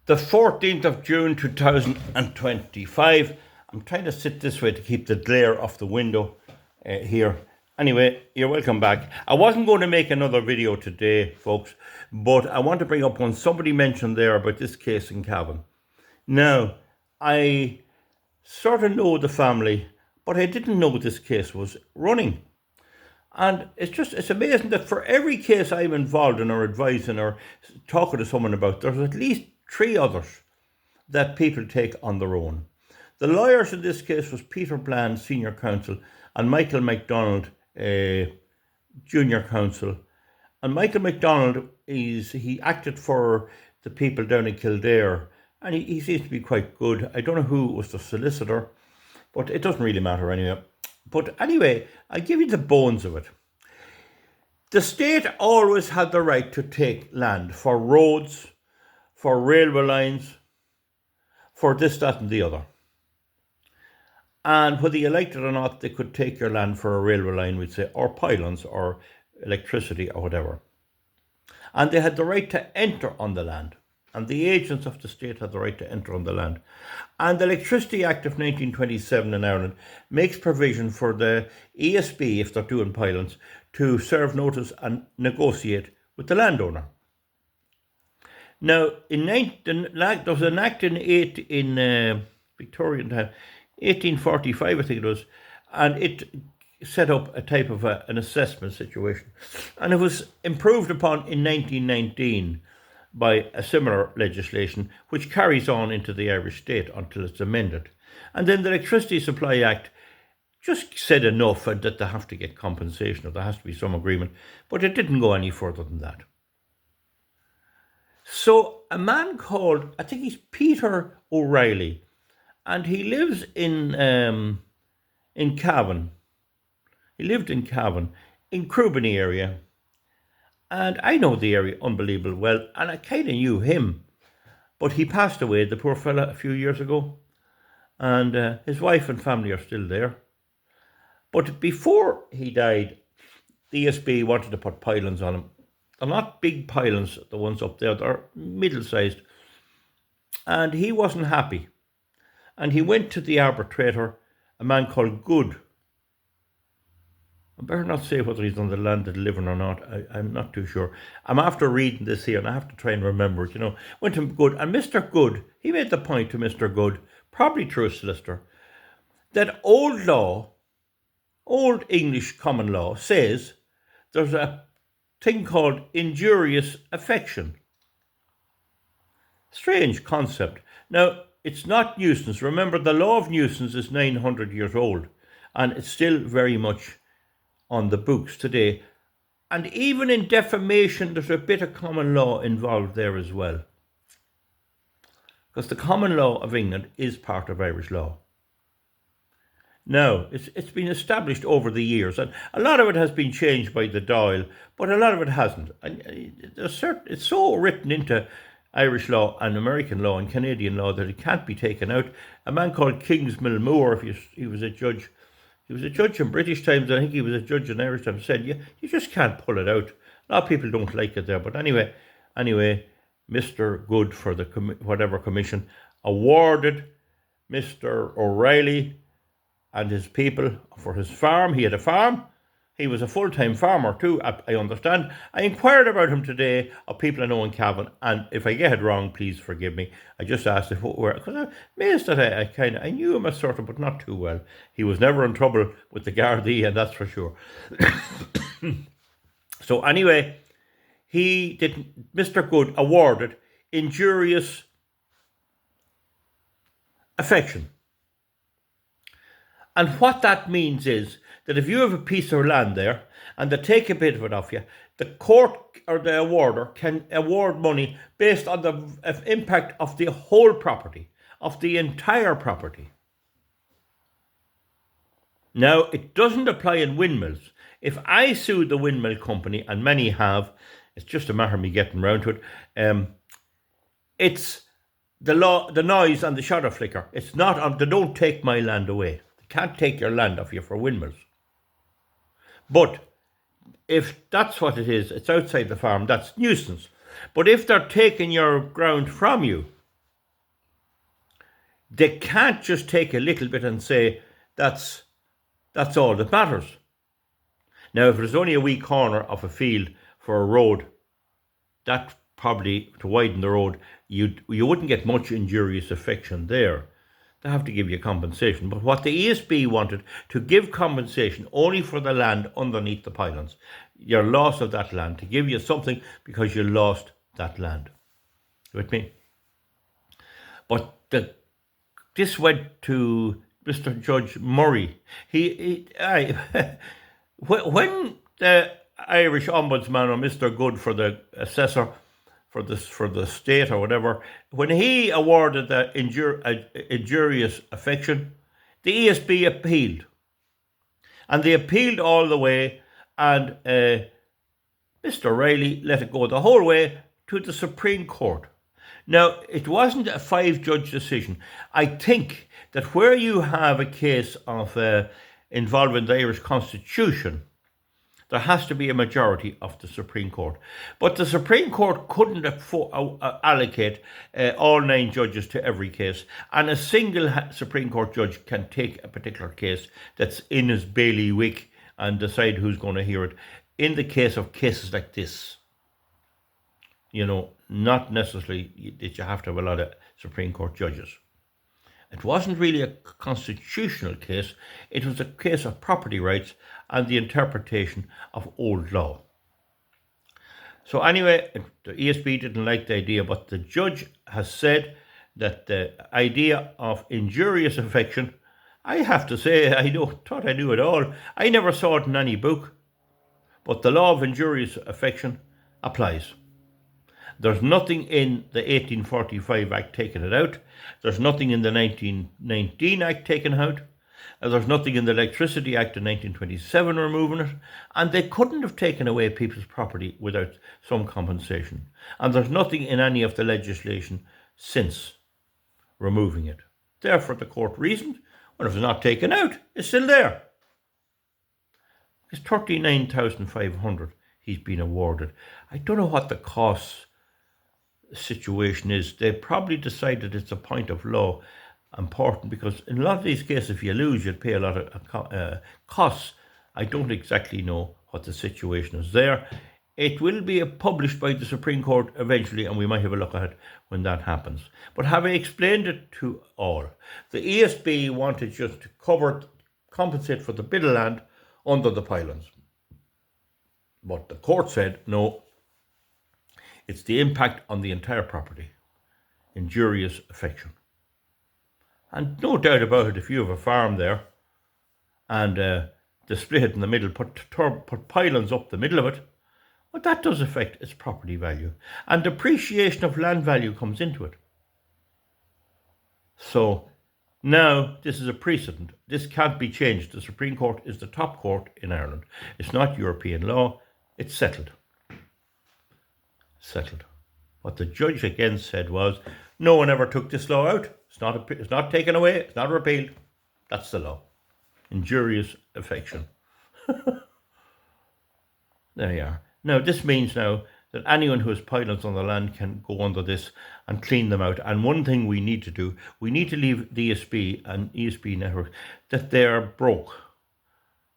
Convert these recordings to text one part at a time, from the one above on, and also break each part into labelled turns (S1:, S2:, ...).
S1: The 14th of June 2025. I'm trying to sit this way to keep the glare off the window here. Anyway, you're welcome back. I wasn't going to make another video today, folks, but I want to bring up one somebody mentioned there about this case in Cavan. Now, I sort of know the family, but I didn't know this case was running. And it's amazing that for every case I'm involved in or advising or talking to someone about, there's at least 3 others that people take on their own. The lawyers in this case was Peter Bland, Senior Counsel, and Michael MacDonald, Junior Counsel. And Michael MacDonald, he acted for the people down in Kildare, and he seems to be quite good. I don't know who was the solicitor, but it doesn't really matter anyway. But anyway, I'll give you the bones of it. The state always had the right to take land for roads, for railway lines, for this, that and the other. And whether you liked it or not, they could take your land for a railway line, we'd say, or pylons, or electricity, or whatever. And they had the right to enter on the land. And the agents of the state had the right to enter on the land. And the Electricity Act of 1927 in Ireland makes provision for the ESB, if they're doing pylons, to serve notice and negotiate with the landowner. Now, there was an act in Victorian time, 1845, I think it was, and it set up a type of an assessment situation. And it was improved upon in 1919 by a similar legislation, which carries on into the Irish state until it's amended. And then the Electricity Supply Act just said enough and that they have to get compensation, or there has to be some agreement, but it didn't go any further than that. So a man called, I think he's Peter O'Reilly, and he lives in Cavan. He lived in Cavan, in Crubany area. And I know the area unbelievable well, and I kind of knew him. But he passed away, the poor fella, a few years ago. And his wife and family are still there. But before he died, the ESB wanted to put pylons on him. They're not big pylons, the ones up there, they're middle-sized. And he wasn't happy. And he went to the arbitrator, a man called Good. I better not say whether he's on the land of living or not. I'm not too sure. I'm after reading this here and I have to try and remember it, Went to Good. And Mr. Good, he made the point to Mr. Good, probably through a solicitor, that old English common law says there's a thing called injurious affection. Strange concept. Now, it's not nuisance. Remember, the law of nuisance is 900 years old, and it's still very much on the books today. And even in defamation, there's a bit of common law involved there as well. Because the common law of England is part of Irish law. Now, it's been established over the years, and a lot of it has been changed by the Dáil, but a lot of it hasn't. And it's so written into Irish law and American law and Canadian law that it can't be taken out. A man called Kingsmill Moore, he was a judge. He was a judge in British times, and I think he was a judge in Irish times, said, you just can't pull it out. A lot of people don't like it there, but anyway, Mr. Good for the whatever commission awarded Mr. O'Reilly and his people for his farm. He had a farm. He was a full-time farmer too, I understand. I inquired about him today of people I know in Cavan, and if I get it wrong, please forgive me. I just asked if what were, because I'm amazed that I knew him a sort of, but not too well. He was never in trouble with the Gardaí, and that's for sure. So anyway, Mr. Good awarded injurious affection. And what that means is that if you have a piece of land there and they take a bit of it off you, the court or the awarder can award money based on the impact of the whole property, of the entire property. Now, it doesn't apply in windmills. If I sue the windmill company, and many have, it's just a matter of me getting round to it, it's the law, the noise and the shutter flicker. It's not, they don't take my land away. Can't take your land off you for windmills. But if that's what it is, it's outside the farm, that's nuisance. But if they're taking your ground from you, They can't just take a little bit and say that's all that matters. Now, if there's only a wee corner of a field for a road, that probably, to widen the road, you wouldn't get much injurious affection there. They have to give you compensation. But what the ESB wanted, to give compensation only for the land underneath the pylons, your loss of that land, to give you something because you lost that land. You with me? But this went to Mr. Judge Murray. When the Irish Ombudsman, or Mr. Good for the assessor for the state or whatever, when he awarded the injurious affection, the ESB appealed. And they appealed all the way, and Mr. Riley let it go the whole way to the Supreme Court. Now, it wasn't a 5-judge decision. I think that where you have a case of involving the Irish Constitution, there has to be a majority of the Supreme Court. But the Supreme Court couldn't allocate all 9 judges to every case, and a single Supreme Court judge can take a particular case that's in his bailiwick and decide who's going to hear it. In the case of cases like this, not necessarily that you have to have a lot of Supreme Court judges. It wasn't really a constitutional case. It was a case of property rights and the interpretation of old law. So anyway, the ESB didn't like the idea, but the judge has said that the idea of injurious affection, I have to say, I thought I knew it all. I never saw it in any book, but the law of injurious affection applies. There's nothing in the 1845 Act taking it out. There's nothing in the 1919 Act taken out. There's nothing in the Electricity Act of 1927 removing it. And they couldn't have taken away people's property without some compensation. And there's nothing in any of the legislation since removing it. Therefore, the court reasoned, well, if it's not taken out, it's still there. It's 39,500 he's been awarded. I don't know what the costs situation is. They probably decided it's a point of law important, because in a lot of these cases, if you lose, you'd pay a lot of costs. I don't exactly know what the situation is there. It will be published by the Supreme Court eventually, and we might have a look at it when that happens. But having explained it to all, the ESB wanted just to compensate for the bit of land under the pylons. But the court said, no, it's the impact on the entire property, injurious affection. And no doubt about it, if you have a farm there and they split it in the middle, put pylons up the middle of it, well, that does affect its property value. And depreciation of land value comes into it. So now this is a precedent. This can't be changed. The Supreme Court is the top court in Ireland. It's not European law. It's settled. What the judge again said was, no one ever took this law out. It's not taken away. It's not repealed. That's the law. Injurious affection. There you are. Now, this means now that anyone who has pylons on the land can go under this and clean them out. And one thing we need to do, we need to leave the ESB and ESB network that they are broke,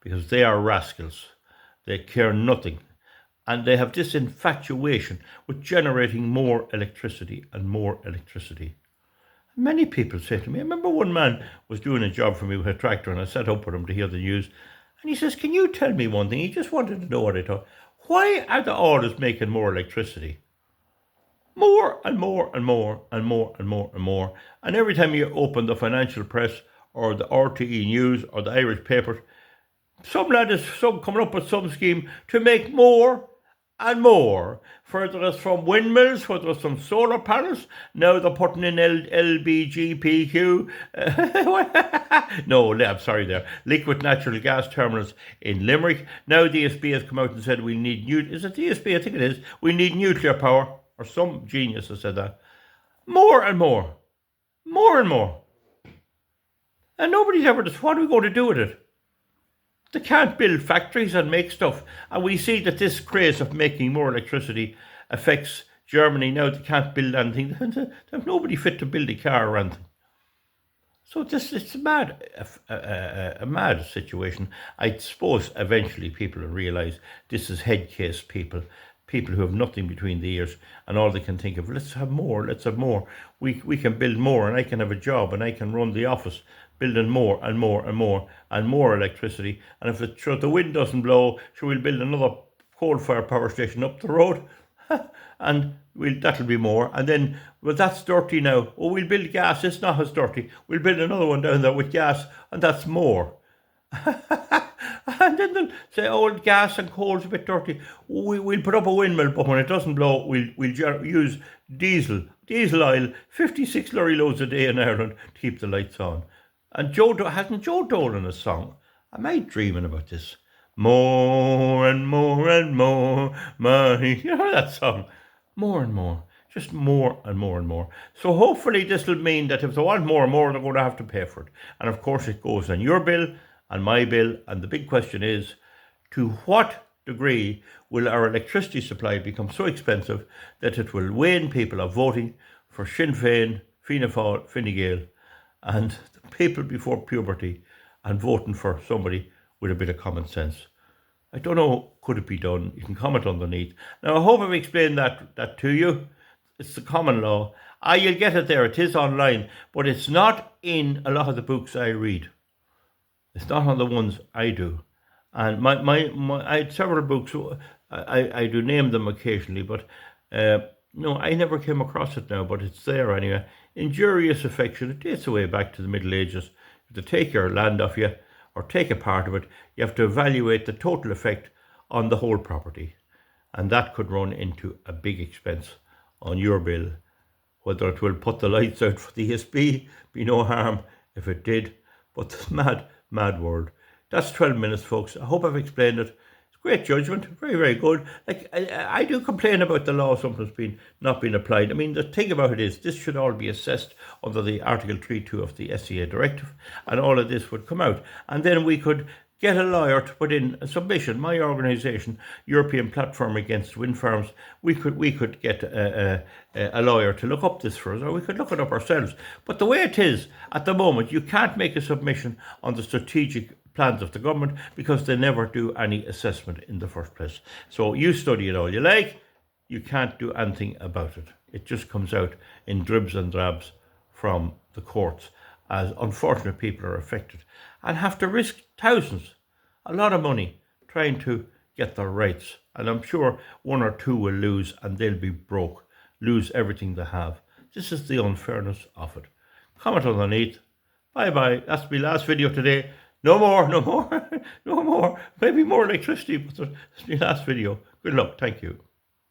S1: because they are rascals. They care nothing. And they have this infatuation with generating more electricity and more electricity. Many people say to me, I remember one man was doing a job for me with a tractor, and I sat up with him to hear the news. And he says, can you tell me one thing? He just wanted to know what I thought. Why are they always making more electricity? More and more and more and more and more and more. And every time you open the financial press or the RTE News or the Irish paper, some lad is coming up with some scheme to make more and more. Whether it's from windmills, whether it's from solar panels, now they're putting in LBGPQ. No, I'm sorry there. Liquid natural gas terminals in Limerick. Now the ESB has come out and said we need is it the ESB? I think it is. We need nuclear power, or some genius has said that. More and more. More and more. And nobody's ever just, what are we going to do with it? They can't build factories and make stuff. And we see that this craze of making more electricity affects Germany. Now they can't build anything. They have nobody fit to build a car or anything. So it's a mad situation. I suppose eventually people will realise this is head case people who have nothing between the ears, and all they can think of, let's have more, let's have more. We can build more, and I can have a job, and I can run the office, building more and more and more and more electricity. And if the wind doesn't blow, sure, we'll build another coal-fired power station up the road. And that'll be more. And then, well, that's dirty now. Oh, we'll build gas. It's not as dirty. We'll build another one down there with gas, and that's more. And then they'll say, oh, gas and coal's a bit dirty. We'll put up a windmill, but when it doesn't blow, we'll use diesel oil, 56 lorry loads a day in Ireland to keep the lights on. And hasn't Joe Dolan a song? Am I dreaming about this? More and more and more money. You know that song? More and more. Just more and more and more. So hopefully this will mean that if they want more and more, they're going to have to pay for it. And of course it goes on your bill and my bill. And the big question is, to what degree will our electricity supply become so expensive that it will wane people of voting for Sinn Féin, Fianna Fáil, Fine Gael, and the people before puberty, and voting for somebody with a bit of common sense? I don't know, could it be done? You can comment underneath. Now, I hope I've explained that to you. It's the common law. You'll get it there. It is online, but it's not in a lot of the books I read. It's not on the ones I do. And I had several books. I do name them occasionally, but no, I never came across it now, but it's there anyway. Injurious affection. It dates away back to the Middle Ages. If they take your land off you, or take a part of it, you have to evaluate the total effect on the whole property. And that could run into a big expense on your bill. Whether it will put the lights out for the ESB, be no harm if it did. But this mad world. That's 12 minutes, folks. I hope I've explained it. Great judgment, very, very good. Like I do complain about the law sometimes not being applied. I mean, the thing about it is this should all be assessed under the Article 3.2 of the SEA directive, and all of this would come out. And then we could get a lawyer to put in a submission. My organisation, European Platform Against Wind Farms, we could get a lawyer to look up this for us, or we could look it up ourselves. But the way it is at the moment, you can't make a submission on the strategic plans of the government because they never do any assessment in the first place. So you study it all you like, you can't do anything about it. It just comes out in dribs and drabs from the courts, as unfortunate people are affected and have to risk thousands, a lot of money, trying to get their rights. And I'm sure one or two will lose, and they'll be broke, lose everything they have. This is the unfairness of it. Comment underneath. Bye bye. That's my last video today. No more. No more. Maybe more electricity, but that's my last video. Good luck. Thank you.